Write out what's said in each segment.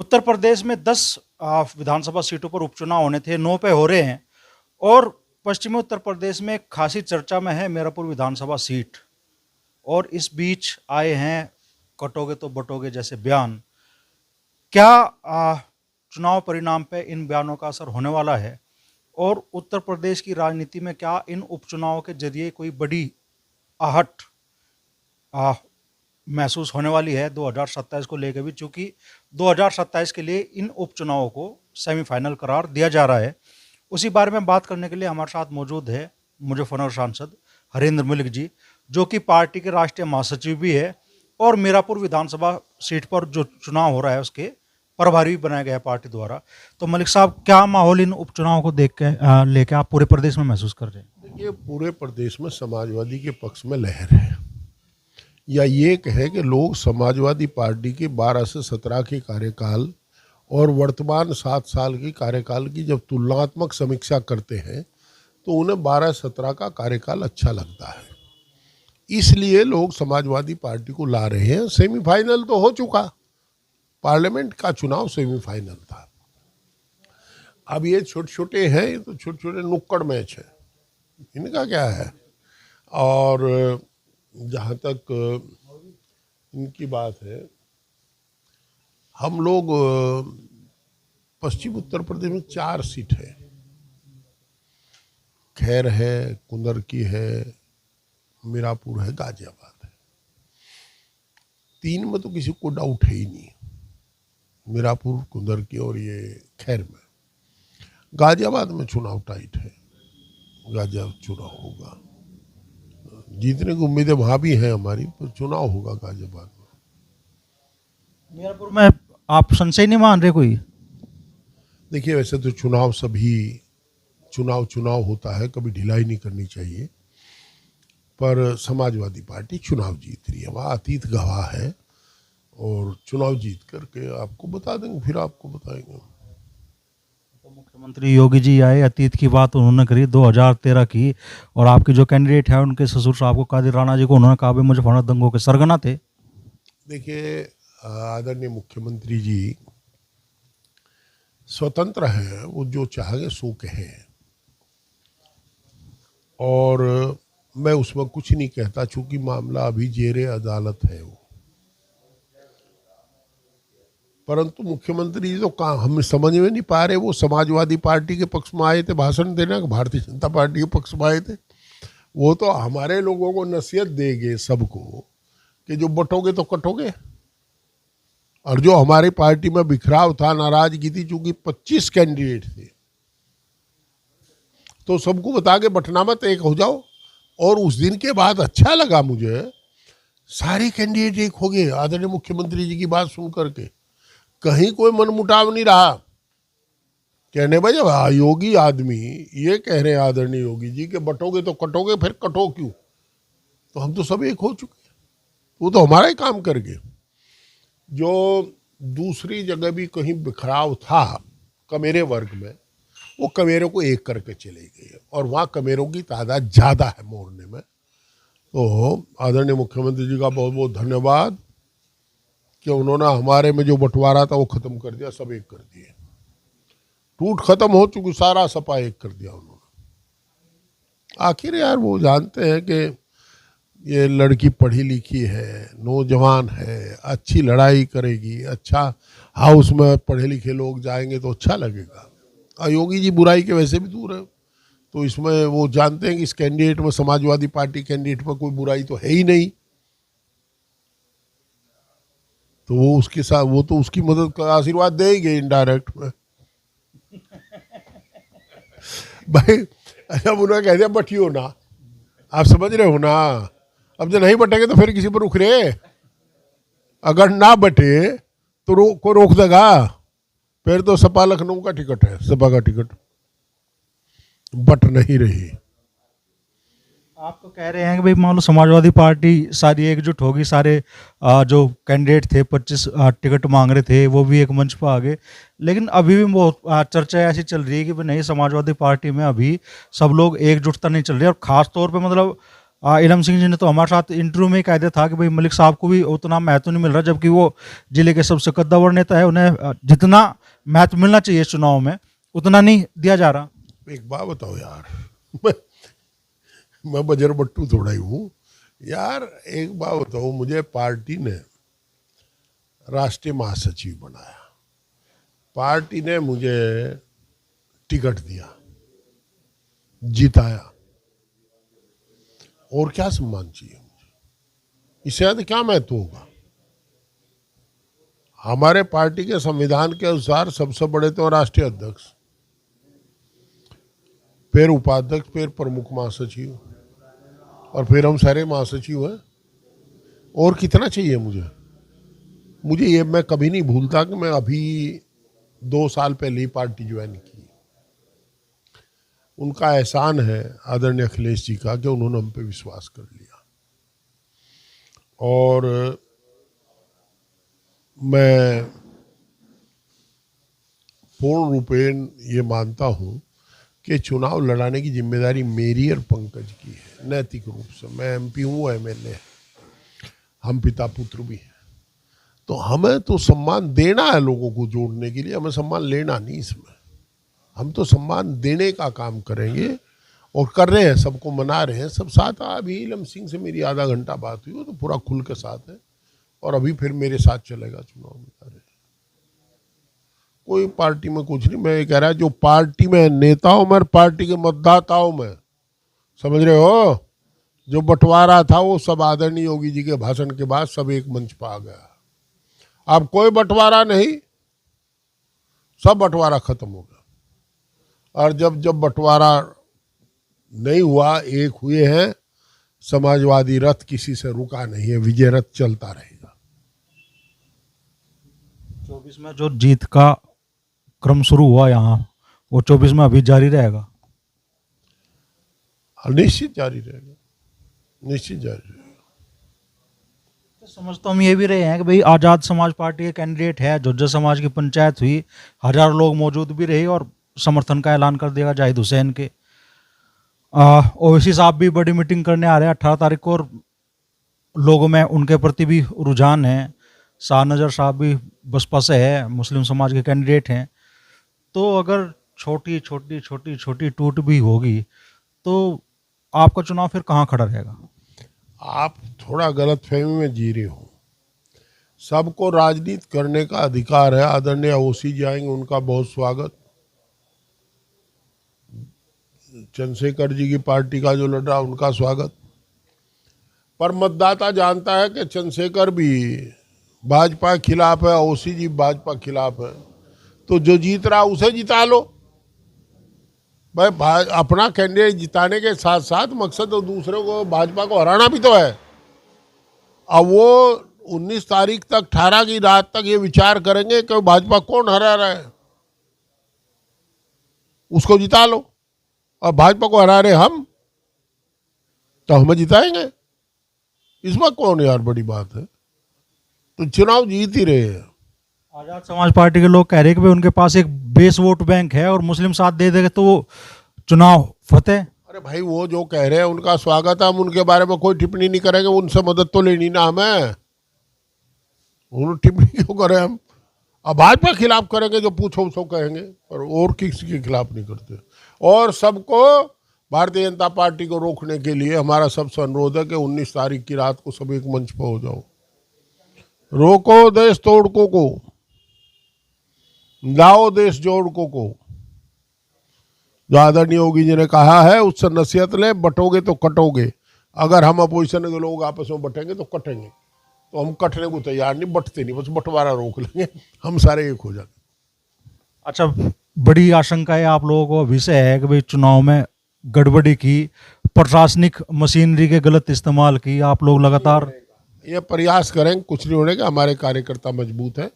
उत्तर प्रदेश में 10 विधानसभा सीटों पर उपचुनाव होने थे, 9 पे हो रहे हैं। और पश्चिमी उत्तर प्रदेश में खासी चर्चा में है मीरापुर विधानसभा सीट। और इस बीच आए हैं कटोगे तो बटोगे जैसे बयान। क्या चुनाव परिणाम पे इन बयानों का असर होने वाला है? और उत्तर प्रदेश की राजनीति में क्या इन उपचुनावों के जरिए कोई बड़ी आहट महसूस होने वाली है 2027 को लेकर भी, चूंकि 2027 के लिए इन उपचुनावों को सेमीफाइनल करार दिया जा रहा है। उसी बारे में बात करने के लिए हमारे साथ मौजूद है मुजफ्फरनगर सांसद हरेंद्र मलिक जी, जो कि पार्टी के राष्ट्रीय महासचिव भी है और मीरापुर विधानसभा सीट पर जो चुनाव हो रहा है उसके प्रभारी भी बनाया गया है पार्टी द्वारा। तो मलिक साहब, क्या माहौल इन उपचुनावों को देख के लेकर आप पूरे प्रदेश में महसूस कर रहे हैं? देखिए, पूरे प्रदेश में समाजवादी के पक्ष में लहर है, या ये कहे कि लोग समाजवादी पार्टी के 12 से 17 के कार्यकाल और वर्तमान 7 साल के कार्यकाल की जब तुलनात्मक समीक्षा करते हैं तो उन्हें 12-17 का कार्यकाल अच्छा लगता है। इसलिए लोग समाजवादी पार्टी को ला रहे हैं। सेमीफाइनल तो हो चुका, पार्लियामेंट का चुनाव सेमीफाइनल था। अब ये छोटे छोटे हैं, ये तो छोटे छोटे नुक्कड़ मैच है, इनका क्या है। और जहाँ तक इनकी बात है, हम लोग पश्चिम उत्तर प्रदेश में 4 सीट है, खैर है, कुंदरकी है, मीरापुर है, गाजियाबाद है। 3 में तो किसी को डाउट है ही नहीं, मीरापुर, कुंदरकी और ये खैर में। गाजियाबाद में चुनाव टाइट है, गाजियाबाद चुनाव होगा, जीतने की उम्मीदें वहाँ भी हैं हमारी, पर चुनाव होगा गाजियाबाद में। मीरापुर में आप संशय नहीं मान रहे कोई? देखिए, वैसे तो चुनाव सभी चुनाव होता है, कभी ढिलाई नहीं करनी चाहिए, पर समाजवादी पार्टी चुनाव जीत रही है, वहाँ अतीत गवाह है और चुनाव जीत करके आपको बता देंगे, फिर आपको बताएंगे। तो मुख्यमंत्री योगी जी आए, अतीत की बात उन्होंने करी 2013 की, और आपके जो कैंडिडेट है उनके ससुर साहब को, कादिर राणा जी को, उन्होंने कहा भी मुजफ्फरनगर दंगों के सरगना थे। देखिए, आदरणीय मुख्यमंत्री जी स्वतंत्र हैं, वो जो चाहेंगे सो कहें, और मैं उसमें कुछ नहीं कहता, चूंकि मामला अभी जेरे अदालत है वो। परंतु मुख्यमंत्री जी तो कहाँ, हम समझ में नहीं पा रहे, वो समाजवादी पार्टी के पक्ष में आए थे भाषण देने, भारतीय जनता पार्टी के पक्ष में आए थे। वो तो हमारे लोगों को नसीहत देंगे सबको कि जो बटोगे तो कटोगे। और जो हमारी पार्टी में बिखराव था, नाराजगी थी, चूंकि 25 कैंडिडेट थे, तो सबको बता के बटना मत, एक हो जाओ। और उस दिन के बाद अच्छा लगा मुझे, सारे कैंडिडेट एक हो गए आदरणीय मुख्यमंत्री जी की बात सुन करके। कहीं कोई मनमुटाव नहीं रहा। कहने भाई, जब योगी आदमी ये कह रहे हैं आदरणीय योगी जी कि बटोगे तो कटोगे, फिर कटो क्यों? तो हम तो सब एक हो चुके, वो तो हमारा ही काम कर गए। जो दूसरी जगह भी कहीं बिखराव था कमेरे वर्ग में, वो कमेरों को एक करके चले गए, और वहाँ कमेरों की तादाद ज़्यादा है मोड़ने में। तो आदरणीय मुख्यमंत्री जी का बहुत बहुत धन्यवाद कि उन्होंने हमारे में जो बंटवारा था वो ख़त्म कर दिया, सब एक कर दिए। टूट खत्म हो चुकी, सारा सपा एक कर दिया उन्होंने। आखिर यार वो जानते हैं कि ये लड़की पढ़ी लिखी है, नौजवान है, अच्छी लड़ाई करेगी, अच्छा हाउस में पढ़े लिखे लोग जाएंगे तो अच्छा लगेगा। योगी जी बुराई के वैसे भी दूर है, तो इसमें वो जानते हैं कि इस कैंडिडेट में, समाजवादी पार्टी कैंडिडेट में कोई बुराई तो है ही नहीं, तो वो उसके साथ, वो तो उसकी मदद का आशीर्वाद देंगे इनडायरेक्ट में। भाई, अच्छा उन्होंने कह दिया बटियो ना, आप समझ रहे हो ना। अब जो नहीं बटेंगे तो फिर किसी पर रुक रहे, अगर ना बटे तो को रोक देगा। फिर तो सपा लखनऊ का टिकट है, सपा का टिकट बट नहीं रही। आप तो कह रहे हैं कि भाई मान लो समाजवादी पार्टी सारी एकजुट होगी, सारे जो कैंडिडेट थे 25 टिकट मांग रहे थे वो भी एक मंच पर आ गए, लेकिन अभी भी वो चर्चा ऐसी चल रही है कि भाई नहीं, समाजवादी पार्टी में अभी सब लोग एकजुटता नहीं चल रही। और ख़ास तौर पे मतलब इलम सिंह जी ने तो हमारे साथ इंटरव्यू में कह दिया था कि भाई मलिक साहब को भी उतना महत्व नहीं मिल रहा, जबकि वो जिले के सबसे कद्दावर नेता है, उन्हें जितना महत्व मिलना चाहिए चुनाव में उतना नहीं दिया जा रहा। एक बात बताओ यार, मैं बजर बट्टू थोड़ा ही हूँ यार। एक बात बताओ, मुझे पार्टी ने राष्ट्रीय महासचिव बनाया, पार्टी ने मुझे टिकट दिया, जिताया, और क्या सम्मान चाहिए मुझे? इससे ज्यादा क्या महत्व होगा? हमारे पार्टी के संविधान के अनुसार सबसे बड़े तो राष्ट्रीय अध्यक्ष, फिर उपाध्यक्ष, फिर प्रमुख महासचिव, और फिर हम सारे महासचिव हैं। और कितना चाहिए मुझे? मुझे ये, मैं कभी नहीं भूलता कि मैं अभी 2 साल पहले ही पार्टी ज्वाइन की। उनका एहसान है आदरणीय अखिलेश जी का कि उन्होंने हम पे विश्वास कर लिया। और मैं पूर्ण रूपेण ये मानता हूँ कि चुनाव लड़ाने की जिम्मेदारी मेरी और पंकज की है, नैतिक रूप से। मैं एमपी हूँ, एमएलए, हम पिता पुत्र भी हैं, तो हमें तो सम्मान देना है लोगों को जोड़ने के लिए, हमें सम्मान लेना नहीं। इसमें हम तो सम्मान देने का काम करेंगे और कर रहे हैं, सबको मना रहे हैं, सब साथ। अभी इलम सिंह से मेरी आधा घंटा बात हुई, तो पूरा खुल के साथ है, और अभी फिर मेरे साथ चलेगा चुनाव में। कोई पार्टी में कुछ नहीं, मैं ये कह रहा, जो पार्टी में नेताओं में, पार्टी के मतदाताओं में, समझ रहे हो, जो बंटवारा था वो सब आदरणीय योगी जी के भाषण के बाद सब एक मंच पर आ गया। अब कोई बंटवारा नहीं, सब बंटवारा खत्म हो गया। और जब जब बंटवारा नहीं हुआ, एक हुए हैं, समाजवादी रथ किसी से रुका नहीं है, विजय रथ चलता रहेगा। 24 में जो जीत का क्रम शुरू हुआ यहाँ, वो 24 में अभी जारी रहेगा? निश्चित जारी रहेगा, निश्चित जारी रहेगा। तो समझ तो हम ये भी रहे हैं कि भाई आज़ाद समाज पार्टी के कैंडिडेट है, झुज्जर समाज की पंचायत हुई, हजारों लोग मौजूद भी रहे और समर्थन का ऐलान कर दिया जाहिद हुसैन के। ओवैसी साहब भी बड़ी मीटिंग करने आ रहे हैं 18 तारीख को, और लोगों में उनके प्रति भी रुझान है। शाहनजर साहब भी बसपा से है, मुस्लिम समाज के कैंडिडेट हैं। तो अगर छोटी छोटी छोटी छोटी टूट भी होगी तो आपका चुनाव फिर कहाँ खड़ा रहेगा? आप थोड़ा गलत फहमी में जी रहे हो। सबको राजनीति करने का अधिकार है। आदरणीय ओसी जी आएंगे, उनका बहुत स्वागत। चंद्रशेखर जी की पार्टी का जो लड़ रहा, उनका स्वागत। पर मतदाता जानता है कि चंद्रशेखर भी भाजपा के खिलाफ है, ओसी जी भाजपा के खिलाफ है, तो जो जीत रहा उसे जिता लो भाई। अपना कैंडिडेट जिताने के साथ साथ मकसद तो दूसरे को, भाजपा को हराना भी तो है। अब वो 19 तारीख तक, 18 की रात तक ये विचार करेंगे कि भाजपा कौन हरा रहा है, उसको जिता लो। और भाजपा को हरा रहे हम, तो हमें जिताएंगे, इसमें कौन यार बड़ी बात है। तो चुनाव जीत ही रहे हैं। आज़ाद समाज पार्टी के लोग कह रहे हैं कि भाई उनके पास एक बेस वोट बैंक है और मुस्लिम साथ दे देंगे तो वो चुनाव फतेह। अरे भाई, वो जो कह रहे हैं उनका स्वागत है, हम उनके बारे में कोई टिप्पणी नहीं करेंगे। उनसे मदद तो लेनी ना हमें, उन्होंने टिप्पणी क्यों करें हम? अब भाजपा खिलाफ करेंगे, जो पूछो उसको कहेंगे, और किसी के खिलाफ नहीं करते। और सबको, भारतीय जनता पार्टी को रोकने के लिए हमारा सबसे अनुरोध है कि 19 तारीख की रात को सब एक मंच पर हो जाओ। रोको देश तोड़कों को, लाओ देश जोड़कों को। जो आदरणीय योगी जी ने कहा है उससे नसीहत ले, बटोगे तो कटोगे। अगर हम अपोजिशन के लोग आपस में बटेंगे तो कटेंगे, तो हम कटने को तैयार नहीं, बटते नहीं, बस बंटवारा रोक लेंगे, हम सारे एक हो जाते। अच्छा, बड़ी आशंका है आप लोगों को अभी से है कि भाई चुनाव में गड़बड़ी की, प्रशासनिक मशीनरी के गलत इस्तेमाल की, आप लोग लगातार ये प्रयास करेंगे, कुछ नहीं होने का। हमारे कार्यकर्ता मजबूत हैं।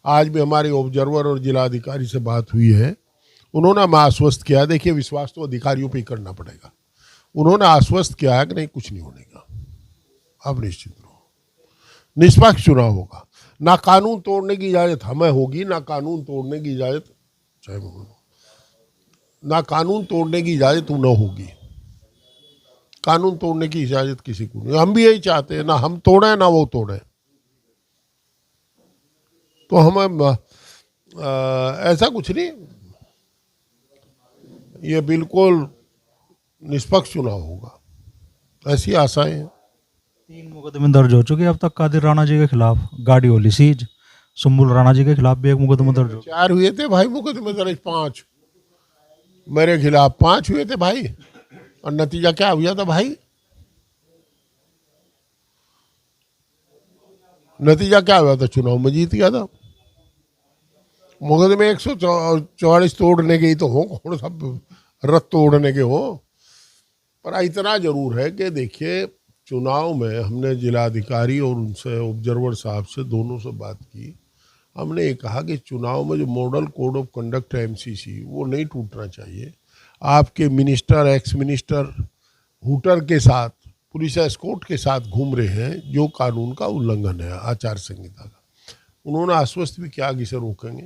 आज भी हमारी ऑब्जर्वर और जिलाधिकारी से बात हुई है, उन्होंने हमें आश्वस्त किया। देखिए, विश्वास तो अधिकारियों पे ही करना पड़ेगा। उन्होंने आश्वस्त किया है कि नहीं, कुछ नहीं होने का, अब निश्चित रहो, निष्पक्ष चुनाव होगा। ना कानून तोड़ने की इजाजत हमें होगी, ना कानून तोड़ने की इजाजत, चाहे ना कानून तोड़ने की इजाजत उन्हें होगी। कानून तोड़ने की इजाजत किसी को नहीं। हम भी यही चाहते हैं, ना हम तोड़े ना वो तोड़े। तो हमें ऐसा कुछ नहीं, ये बिल्कुल निष्पक्ष चुनाव होगा, ऐसी आशाएं हैं। 3 मुकदमे दर्ज हो चुके अब तक कादिर राणा जी के खिलाफ। गाड़ी होली सीज, सुम्बुल राणा जी के खिलाफ भी 1 मुकदमा दर्ज हो। 4 हुए थे भाई मुकदमे दर्ज, 5 मेरे खिलाफ 5 हुए थे भाई। और नतीजा क्या हुआ था भाई? नतीजा क्या हुआ था? चुनाव में जीत गया था। मुकदमे 144 तोड़ने के ही तो हो, कौन सा रथ तोड़ने के हो। पर इतना जरूर है कि देखिए, चुनाव में हमने जिलाधिकारी और उनसे ऑब्जर्वर साहब से दोनों से बात की। हमने ये कहा कि चुनाव में जो मॉडल कोड ऑफ कंडक्ट है एमसीसी, वो नहीं टूटना चाहिए। आपके मिनिस्टर, एक्स मिनिस्टर हुटर के साथ, पुलिस एस्कॉर्ट के साथ घूम रहे हैं, जो कानून का उल्लंघन है, आचार संहिता का। उन्होंने आश्वस्त भी किया कि इसे रोकेंगे।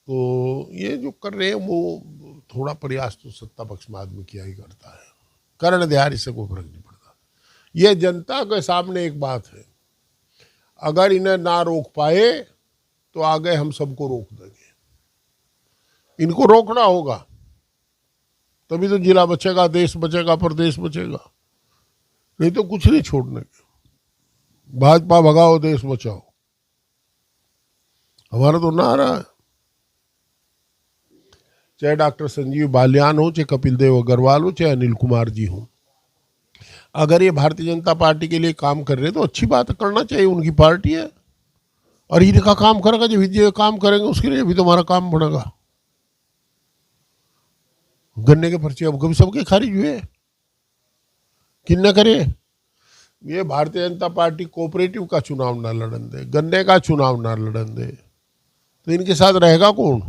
तो ये जो कर रहे हैं वो थोड़ा प्रयास तो सत्ता पक्ष में आदमी किया ही करता है, करने दे यार, इससे कोई फर्क नहीं पड़ता। ये जनता के सामने एक बात है, अगर इन्हें ना रोक पाए तो आगे हम सबको रोक देंगे। इनको रोकना होगा, तभी तो जिला बचेगा, देश बचेगा, प्रदेश बचेगा। नहीं तो कुछ नहीं छोड़ने के। भाजपा भगाओ, देश बचाओ, हमारा तो नारा है। चाहे डॉक्टर संजीव बालियान हो, चाहे कपिल देव अग्रवाल हो, चाहे अनिल कुमार जी हो, अगर ये भारतीय जनता पार्टी के लिए काम कर रहे हैं तो अच्छी बात करना चाहिए, उनकी पार्टी है। और इनका काम करेगा, जब ये काम करेंगे उसके लिए भी तुम्हारा काम बढ़ेगा। गन्ने के पर्चे अब कभी सबके खारिज हुए, किन न करे। ये भारतीय जनता पार्टी कोऑपरेटिव का चुनाव ना लड़न दे, गन्ने का चुनाव ना लड़न दे, तो इनके साथ रहेगा कौन?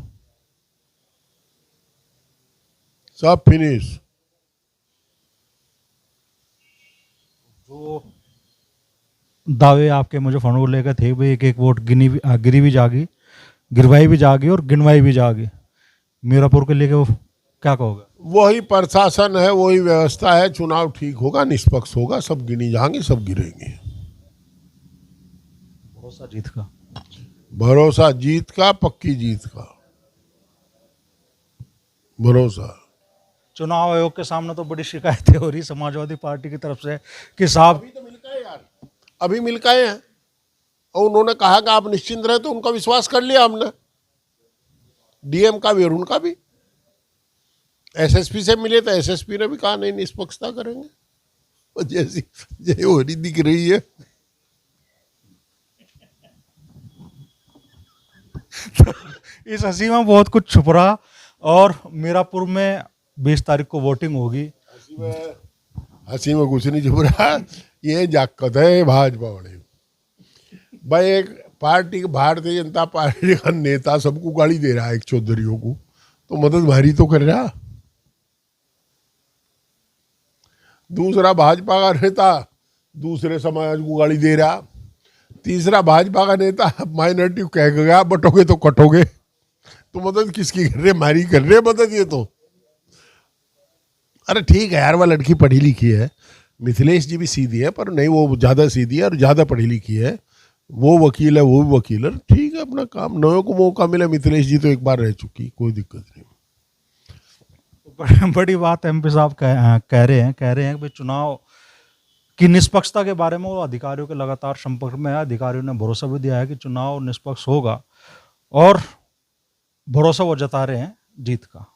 सब फिनिश। जो दावे आपके मुजफ्फरनगर को लेकर थे भाई, एक एक वोट गिरी भी जागी, गिरवाई भी जागी और गिनवाई भी जागी, मीरापुर के लेके वो क्या कहोगे? वही प्रशासन है, वही व्यवस्था है। चुनाव ठीक होगा, निष्पक्ष होगा, सब गिनी जाएंगे, सब गिरेंगे। भरोसा जीत का, भरोसा जीत का, पक्की जीत का भरोसा। चुनाव आयोग के सामने तो बड़ी शिकायतें हो रही समाजवादी पार्टी की तरफ से कि साहब, अभी तो मिल गए यार, अभी मिल गए हैं और उन्होंने कहा कि आप निश्चिंत रहे, तो उनका विश्वास कर लिया हमने, डीएम का भी और उनका भी। एसएसपी से मिले तो एसएसपी ने भी कहा नहीं, निष्पक्षता करेंगे। और जैसी जय हो रही दिख रही है। इस हंसी में बहुत कुछ छुप रहा। और मीरापुर में 20 तारीख को वोटिंग होगी। हंसी में कुछ नहीं छुप रहा, ये जाकत है भाजपा वाले। भाई एक पार्टी, भारतीय जनता पार्टी का नेता सबको गाली दे रहा है, एक चौधरियों को, तो मदद भारी तो कर रहा। दूसरा भाजपा का नेता दूसरे समाज को गाली दे रहा। तीसरा भाजपा का नेता माइनॉरिटी कह गया, बटोगे तो कटोगे। तो मदद किसकी कर रहे? हमारी कर रहे मदद ये तो। अरे ठीक है यार, वह लड़की पढ़ी लिखी है, मिथिलेश जी भी सीधी है, पर नहीं वो ज़्यादा सीधी है और ज़्यादा पढ़ी लिखी है। वो वकील है, वो भी वकील है, ठीक है, अपना काम। नए को मौका मिला, मिथिलेश जी तो एक बार रह चुकी, कोई दिक्कत नहीं। बड़ी बात एमपी साहब कह रहे हैं कि भाई चुनाव की निष्पक्षता के बारे में वो अधिकारियों के लगातार संपर्क में है। अधिकारियों ने भरोसा भी दिया है कि चुनाव निष्पक्ष होगा और भरोसा वो जता रहे हैं जीत का।